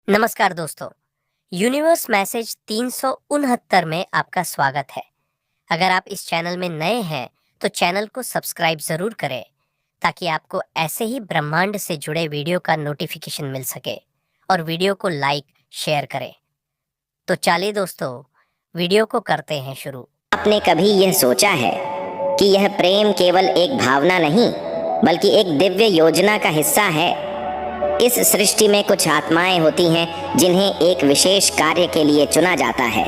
नमस्कार दोस्तों। Universe message 369 में आपका स्वागत है। अगर आप इस चैनल में नए हैं तो चैनल को सब्सक्राइब ज़रूर करें ताकि आपको ऐसे ही ब्रह्मांड से जुड़े वीडियो का नोटिफिकेशन मिल सके और वीडियो को लाइक शेयर करें। तो चलिए दोस्तों, वीडियो को करते हैं शुरू। आपने कभी यह सोचा है कि यह प्रेम केवल एक भावना नहीं बल्कि एक दिव्य योजना का हिस्सा है। इस सृष्टि में कुछ आत्माएं होती हैं जिन्हें एक विशेष कार्य के लिए चुना जाता है,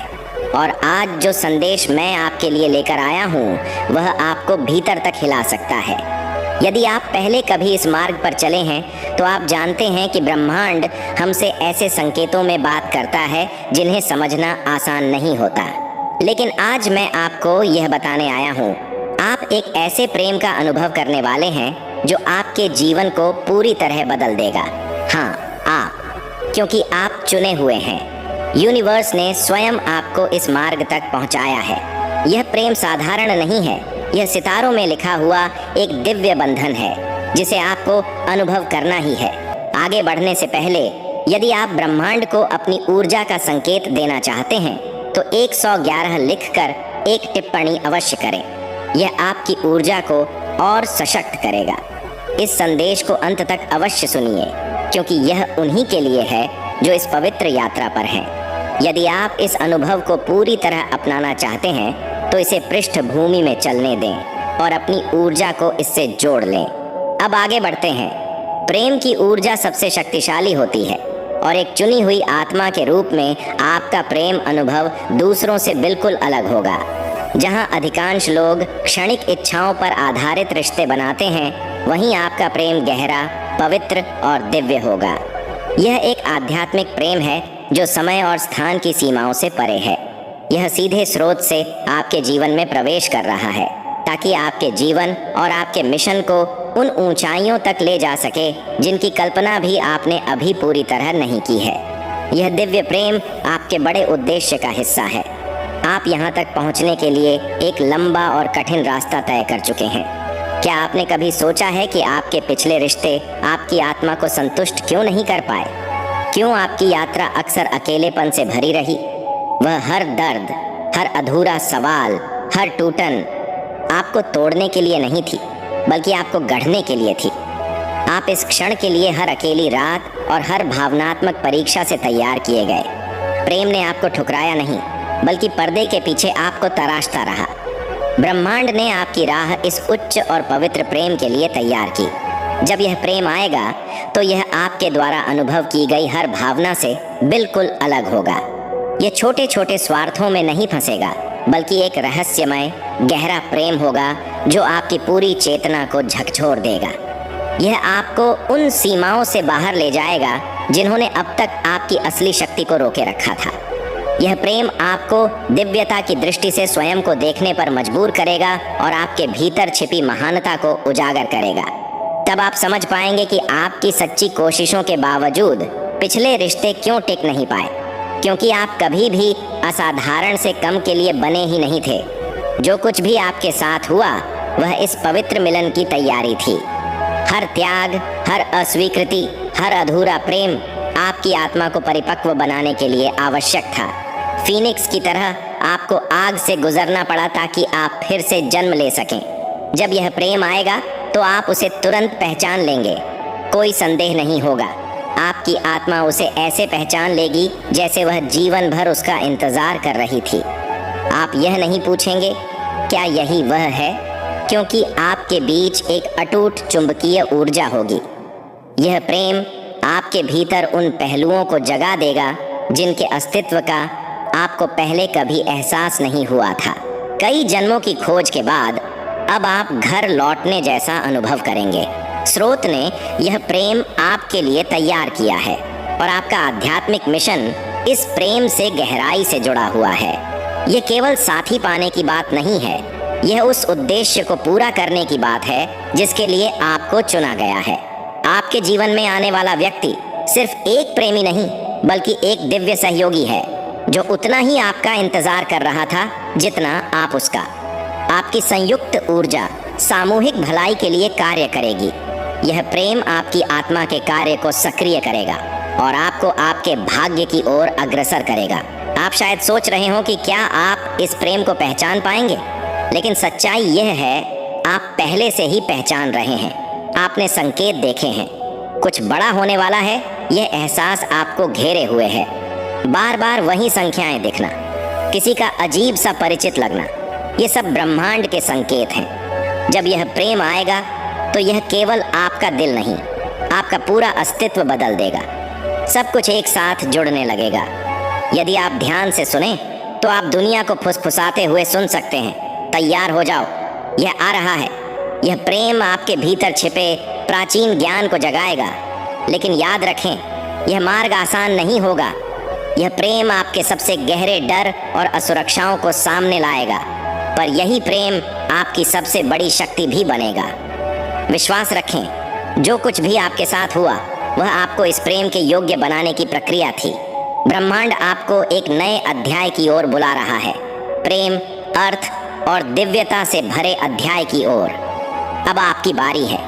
और आज जो संदेश मैं आपके लिए लेकर आया हूँ वह आपको भीतर तक हिला सकता है। यदि आप पहले कभी इस मार्ग पर चले हैं तो आप जानते हैं कि ब्रह्मांड हमसे ऐसे संकेतों में बात करता है जिन्हें समझना आसान नहीं होता। लेकिन आज मैं आपको यह बताने आया हूँ, आप एक ऐसे प्रेम का अनुभव करने वाले हैं जो आपके जीवन को पूरी तरह बदल देगा। हाँ, आप, क्योंकि आप चुने हुए हैं। यूनिवर्स ने स्वयं आपको इस मार्ग तक पहुंचाया है। यह प्रेम साधारण नहीं है, यह सितारों में लिखा हुआ एक दिव्य बंधन है जिसे आपको अनुभव करना ही है। आगे बढ़ने से पहले यदि आप ब्रह्मांड को अपनी ऊर्जा का संकेत देना चाहते हैं तो 111 लिखकर एक टिप्पणी अवश्य करें। यह आपकी ऊर्जा को और सशक्त करेगा। इस संदेश को अंत तक अवश्य सुनिए, क्योंकि यह उन्हीं के लिए है जो इस पवित्र यात्रा पर हैं। यदि आप इस अनुभव को पूरी तरह अपनाना चाहते हैं तो इसे पृष्ठभूमि में चलने दें और अपनी ऊर्जा को इससे जोड़ लें। अब आगे बढ़ते हैं। प्रेम की ऊर्जा सबसे शक्तिशाली होती है और एक चुनी हुई आत्मा के रूप में आपका प्रेम अनुभव दूसरों से बिल्कुल अलग होगा। जहां अधिकांश लोग क्षणिक इच्छाओं पर आधारित रिश्ते बनाते हैं, वहीं आपका प्रेम गहरा, पवित्र और दिव्य होगा। यह एक आध्यात्मिक प्रेम है जो समय और स्थान की सीमाओं से परे है। यह सीधे स्रोत से आपके जीवन में प्रवेश कर रहा है ताकि आपके जीवन और आपके मिशन को उन ऊंचाइयों तक ले जा सके जिनकी कल्पना भी आपने अभी पूरी तरह नहीं की है। यह दिव्य प्रेम आपके बड़े उद्देश्य का हिस्सा है। आप यहाँ तक पहुँचने के लिए एक लंबा और कठिन रास्ता तय कर चुके हैं। क्या आपने कभी सोचा है कि आपके पिछले रिश्ते आपकी आत्मा को संतुष्ट क्यों नहीं कर पाए? क्यों आपकी यात्रा अक्सर अकेलेपन से भरी रही? वह हर दर्द, हर अधूरा सवाल, हर टूटन आपको तोड़ने के लिए नहीं थी, बल्कि आपको गढ़ने के लिए थी। आप इस क्षण के लिए हर अकेली रात और हर भावनात्मक परीक्षा से तैयार किए गए। प्रेम ने आपको ठुकराया नहीं, बल्कि पर्दे के पीछे आपको तराशता रहा। ब्रह्मांड ने आपकी राह इस उच्च और पवित्र प्रेम के लिए तैयार की। जब यह प्रेम आएगा तो यह आपके द्वारा अनुभव की गई हर भावना से बिल्कुल अलग होगा। यह छोटे छोटे स्वार्थों में नहीं फंसेगा, बल्कि एक रहस्यमय गहरा प्रेम होगा जो आपकी पूरी चेतना को झकझोर देगा। यह आपको उन सीमाओं से बाहर ले जाएगा जिन्होंने अब तक आपकी असली शक्ति को रोके रखा था। यह प्रेम आपको दिव्यता की दृष्टि से स्वयं को देखने पर मजबूर करेगा और आपके भीतर छिपी महानता को उजागर करेगा। तब आप समझ पाएंगे कि आपकी सच्ची कोशिशों के बावजूद पिछले रिश्ते क्यों टिक नहीं पाए, क्योंकि आप कभी भी असाधारण से कम के लिए बने ही नहीं थे। जो कुछ भी आपके साथ हुआ वह इस पवित्र मिलन की तैयारी थी। हर त्याग, हर अस्वीकृति, हर अधूरा प्रेम आपकी आत्मा को परिपक्व बनाने के लिए आवश्यक था। फीनिक्स की तरह आपको आग से गुजरना पड़ा ताकि आप फिर से जन्म ले सकें। जब यह प्रेम आएगा तो आप उसे तुरंत पहचान लेंगे, कोई संदेह नहीं होगा। आपकी आत्मा उसे ऐसे पहचान लेगी जैसे वह जीवन भर उसका इंतजार कर रही थी। आप यह नहीं पूछेंगे क्या यही वह है, क्योंकि आपके बीच एक अटूट चुंबकीय ऊर्जा होगी। यह प्रेम आपके भीतर उन पहलुओं को जगा देगा जिनके अस्तित्व का आपको पहले कभी एहसास नहीं हुआ था। कई जन्मों की खोज के बाद अब आप घर लौटने जैसा अनुभव करेंगे। स्रोत ने यह प्रेम आपके लिए तैयार किया है और आपका आध्यात्मिक मिशन इस प्रेम से गहराई से जुड़ा हुआ है। यह केवल साथी पाने की बात नहीं है, यह उस उद्देश्य को पूरा करने की बात है जिसके लिए आपको चुना गया है। आपके जीवन में आने वाला व्यक्ति सिर्फ एक प्रेमी नहीं बल्कि एक दिव्य सहयोगी है जो उतना ही आपका इंतजार कर रहा था जितना आप उसका। आपकी संयुक्त ऊर्जा सामूहिक भलाई के लिए कार्य करेगी। यह प्रेम आपकी आत्मा के कार्य को सक्रिय करेगा और आपको आपके भाग्य की ओर अग्रसर करेगा। आप शायद सोच रहे हो कि क्या आप इस प्रेम को पहचान पाएंगे, लेकिन सच्चाई यह है आप पहले से ही पहचान रहे हैं। आपने संकेत देखे हैं, कुछ बड़ा होने वाला है, यह एहसास आपको घेरे हुए है। बार बार वही संख्याएं दिखना, किसी का अजीब सा परिचित लगना, ये सब ब्रह्मांड के संकेत हैं। जब यह प्रेम आएगा तो यह केवल आपका दिल नहीं, आपका पूरा अस्तित्व बदल देगा। सब कुछ एक साथ जुड़ने लगेगा। यदि आप ध्यान से सुने तो आप दुनिया को फुसफुसाते हुए सुन सकते हैं। तैयार हो जाओ, यह आ रहा है। यह प्रेम आपके भीतर छिपे प्राचीन ज्ञान को जगाएगा। लेकिन याद रखें, यह मार्ग आसान नहीं होगा। यह प्रेम आपके सबसे गहरे डर और असुरक्षाओं को सामने लाएगा, पर यही प्रेम आपकी सबसे बड़ी शक्ति भी बनेगा। विश्वास रखें, जो कुछ भी आपके साथ हुआ वह आपको इस प्रेम के योग्य बनाने की प्रक्रिया थी। ब्रह्मांड आपको एक नए अध्याय की ओर बुला रहा है, प्रेम, अर्थ और दिव्यता से भरे अध्याय की ओर। अब आपकी बारी है।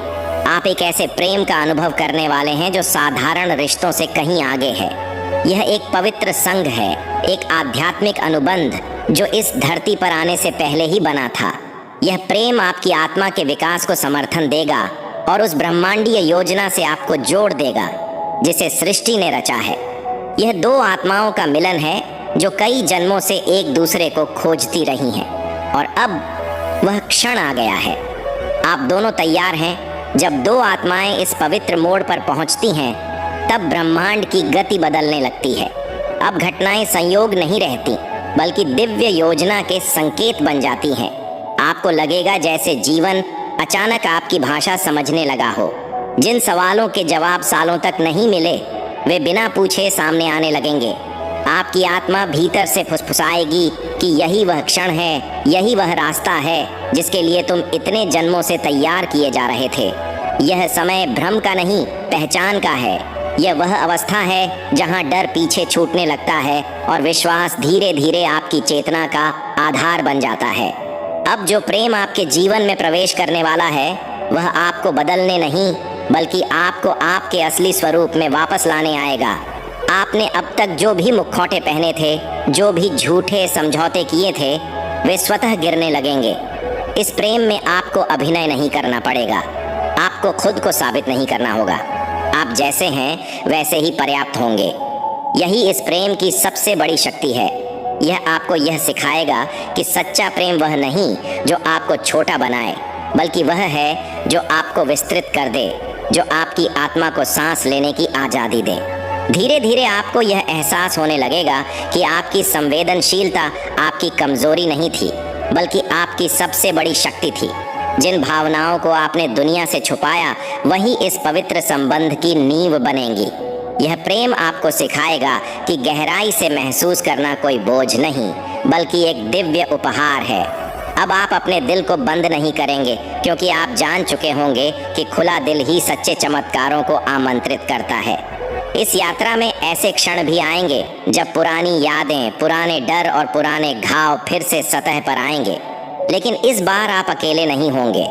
आप एक ऐसे प्रेम का अनुभव करने वाले हैं जो साधारण रिश्तों से कहीं आगे है। यह एक पवित्र संघ है, एक आध्यात्मिक अनुबंध जो इस धरती पर आने से पहले ही बना था। यह प्रेम आपकी आत्मा के विकास को समर्थन देगा और उस ब्रह्मांडीय योजना से आपको जोड़ देगा जिसे सृष्टि ने रचा है। यह दो आत्माओं का मिलन है जो कई जन्मों से एक दूसरे को खोजती रही हैं, और अब वह क्षण आ गया है। आप दोनों तैयार हैं। जब दो आत्माएं इस पवित्र मोड़ पर पहुंचती हैं, तब ब्रह्मांड की गति बदलने लगती है। अब घटनाएं संयोग नहीं रहती, बल्कि दिव्य योजना के संकेत बन जाती हैं। आपको लगेगा जैसे जीवन अचानक आपकी भाषा समझने लगा हो। जिन सवालों के जवाब सालों तक नहीं मिले, वे बिना पूछे सामने आने लगेंगे। आपकी आत्मा भीतर से फुसफुसाएगी कि यही वह क्षण है, यही वह रास्ता है जिसके लिए तुम इतने जन्मों से तैयार किए जा रहे थे। यह समय भ्रम का नहीं, पहचान का है। यह वह अवस्था है जहां डर पीछे छूटने लगता है और विश्वास धीरे धीरे आपकी चेतना का आधार बन जाता है। अब जो प्रेम आपके जीवन में प्रवेश करने वाला है, वह आपको बदलने नहीं, बल्कि आपको आपके असली स्वरूप में वापस लाने आएगा। आपने अब तक जो भी मुखौटे पहने थे, जो भी झूठे समझौते किए थे, वे स्वतः गिरने लगेंगे। इस प्रेम में आपको अभिनय नहीं करना पड़ेगा, आपको खुद को साबित नहीं करना होगा। आप जैसे हैं वैसे ही पर्याप्त होंगे। यही इस प्रेम की सबसे बड़ी शक्ति है। यह आपको यह सिखाएगा कि सच्चा प्रेम वह नहीं जो आपको छोटा बनाए, बल्कि वह है जो आपको विस्तृत कर दे, जो आपकी आत्मा को सांस लेने की आज़ादी दे। धीरे धीरे आपको यह एहसास होने लगेगा कि आपकी संवेदनशीलता आपकी कमजोरी नहीं थी, बल्कि आपकी सबसे बड़ी शक्ति थी। जिन भावनाओं को आपने दुनिया से छुपाया, वही इस पवित्र संबंध की नींव बनेंगी। यह प्रेम आपको सिखाएगा कि गहराई से महसूस करना कोई बोझ नहीं, बल्कि एक दिव्य उपहार है। अब आप अपने दिल को बंद नहीं करेंगे, क्योंकि आप जान चुके होंगे कि खुला दिल ही सच्चे चमत्कारों को आमंत्रित करता है। इस यात्रा में ऐसे क्षण भी आएंगे जब पुरानी यादें, पुराने डर और पुराने घाव फिर से सतह पर आएंगे। लेकिन इस बार आप अकेले नहीं होंगे।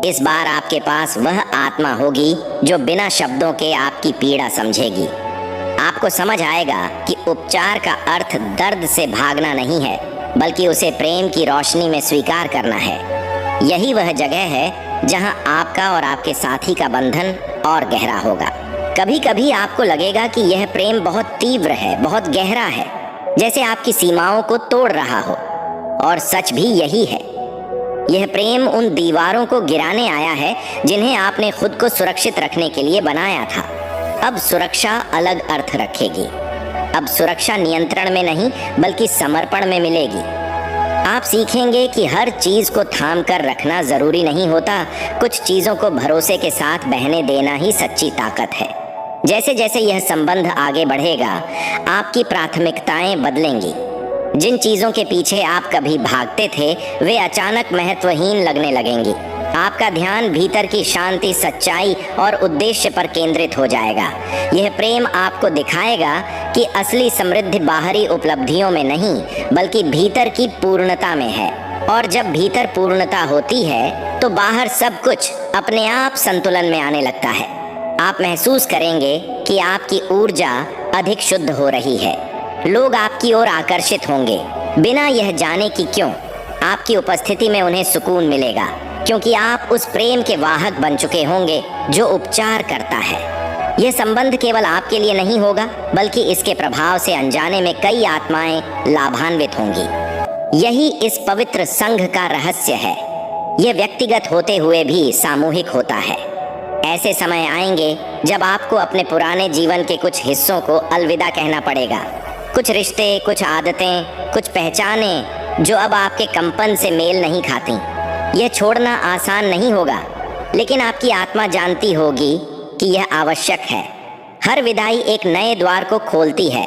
इस बार आपके पास वह आत्मा होगी जो बिना शब्दों के आपकी पीड़ा समझेगी। आपको समझ आएगा कि उपचार का अर्थ दर्द से भागना नहीं है, बल्कि उसे प्रेम की रोशनी में स्वीकार करना है। यही वह जगह है जहां आपका और आपके साथी का बंधन और गहरा होगा। कभी कभी आपको लगेगा कि यह प्रेम बहुत तीव्र है, बहुत गहरा है, जैसे आपकी सीमाओं को तोड़ रहा हो। और सच भी यही है। यह प्रेम उन दीवारों को गिराने आया है जिन्हें आपने खुद को सुरक्षित रखने के लिए बनाया था। अब सुरक्षा अलग अर्थ रखेगी। अब सुरक्षा नियंत्रण में नहीं, बल्कि समर्पण में मिलेगी। आप सीखेंगे कि हर चीज को थाम कर रखना जरूरी नहीं होता। कुछ चीजों को भरोसे के साथ बहने देना ही सच्ची ताकत है। जैसे जैसे यह संबंध आगे बढ़ेगा, आपकी प्राथमिकताएं बदलेंगी। जिन चीजों के पीछे आप कभी भागते थे, वे अचानक महत्वहीन लगने लगेंगी। आपका ध्यान भीतर की शांति, सच्चाई और उद्देश्य पर केंद्रित हो जाएगा। यह प्रेम आपको दिखाएगा कि असली समृद्धि बाहरी उपलब्धियों में नहीं, बल्कि भीतर की पूर्णता में है। और जब भीतर पूर्णता होती है, तो बाहर सब कुछ अपने आप संतुलन में आने लगता है। आप महसूस करेंगे कि आपकी ऊर्जा अधिक शुद्ध हो रही है। लोग आपकी ओर आकर्षित होंगे, बिना यह जाने कि क्यों। आपकी उपस्थिति में उन्हें सुकून मिलेगा, क्योंकि आप उस प्रेम के वाहक बन चुके होंगे जो उपचार करता है। यह संबंध केवल आपके लिए नहीं होगा, बल्कि इसके प्रभाव से अनजाने में कई आत्माएं लाभान्वित होंगी। यही इस पवित्र संघ का रहस्य है। यह व्यक्तिगत होते हुए भी सामूहिक होता है। ऐसे समय आएंगे जब आपको अपने पुराने जीवन के कुछ हिस्सों को अलविदा कहना पड़ेगा। कुछ रिश्ते, कुछ आदतें, कुछ पहचानें जो अब आपके कंपन से मेल नहीं खाती। यह छोड़ना आसान नहीं होगा, लेकिन आपकी आत्मा जानती होगी कि यह आवश्यक है। हर विदाई एक नए द्वार को खोलती है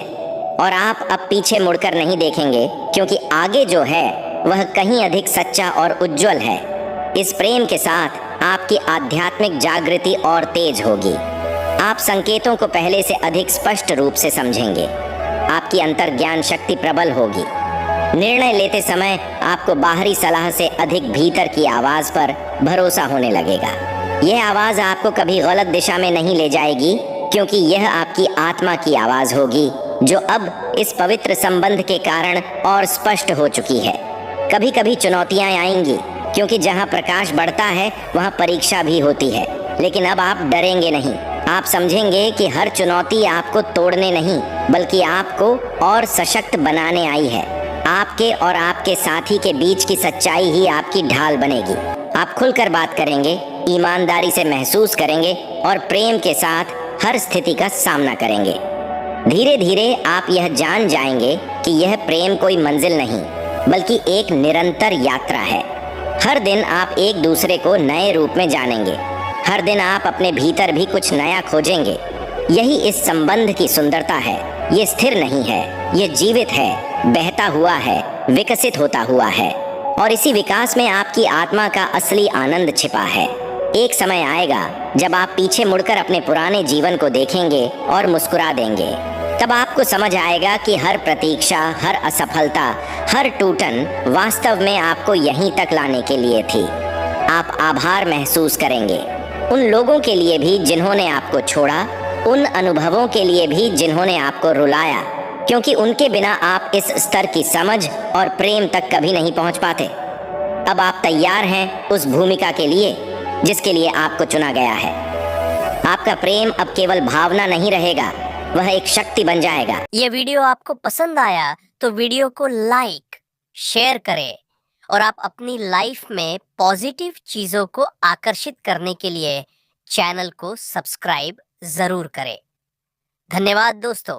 और आप अब पीछे मुड़कर नहीं देखेंगे, क्योंकि आगे जो है वह कहीं अधिक सच्चा और उज्जवल है। इस प्रेम के साथ आपकी आध्यात्मिक जागृति और तेज होगी। आप संकेतों को पहले से अधिक स्पष्ट रूप से समझेंगे। आपकी अंतर्ज्ञान शक्ति प्रबल होगी। निर्णय लेते समय आपको बाहरी सलाह से अधिक भीतर की आवाज पर भरोसा होने लगेगा। यह आवाज आपको कभी गलत दिशा में नहीं ले जाएगी, क्योंकि यह आपकी आत्मा की आवाज होगी, जो अब इस पवित्र संबंध के कारण और स्पष्ट हो चुकी है। कभी कभी चुनौतियां आएंगी, क्योंकि जहां प्रकाश बढ़ता है वहां परीक्षा भी होती है। लेकिन अब आप डरेंगे नहीं। आप समझेंगे कि हर चुनौती आपको तोड़ने नहीं, बल्कि आपको और सशक्त बनाने आई है। आपके और आपके साथी के बीच की सच्चाई ही आपकी ढाल बनेगी। आप खुलकर बात करेंगे, ईमानदारी से महसूस करेंगे और प्रेम के साथ हर स्थिति का सामना करेंगे। धीरे धीरे आप यह जान जाएंगे कि यह प्रेम कोई मंजिल नहीं, बल्कि एक निरंतर यात्रा है। हर दिन आप एक दूसरे को नए रूप में जानेंगे। हर दिन आप अपने भीतर भी कुछ नया खोजेंगे। यही इस संबंध की सुंदरता है। ये स्थिर नहीं है, ये जीवित है, बहता हुआ है, विकसित होता हुआ है, और इसी विकास में आपकी आत्मा का असली आनंद छिपा है। एक समय आएगा जब आप पीछे मुड़कर अपने पुराने जीवन को देखेंगे और मुस्कुरा देंगे। तब आपको समझ आएगा कि हर प्रतीक्षा, हर असफलता, हर टूटन वास्तव में आपको यहीं तक लाने के लिए थी। आप आभार महसूस करेंगे उन लोगों के लिए भी जिन्होंने आपको छोड़ा, उन अनुभवों के लिए भी जिन्होंने आपको रुलाया, क्योंकि उनके बिना आप इस स्तर की समझ और प्रेम तक कभी नहीं पहुंच पाते। अब आप तैयार हैं उस भूमिका के लिए जिसके लिए आपको चुना गया है। आपका प्रेम अब केवल भावना नहीं रहेगा, वह एक शक्ति बन जाएगा। ये वीडियो आपको पसंद आया तो वीडियो को लाइक, शेयर करें और आप अपनी लाइफ में पॉजिटिव चीजों को आकर्षित करने के लिए चैनल को सब्सक्राइब जरूर करें। धन्यवाद दोस्तों।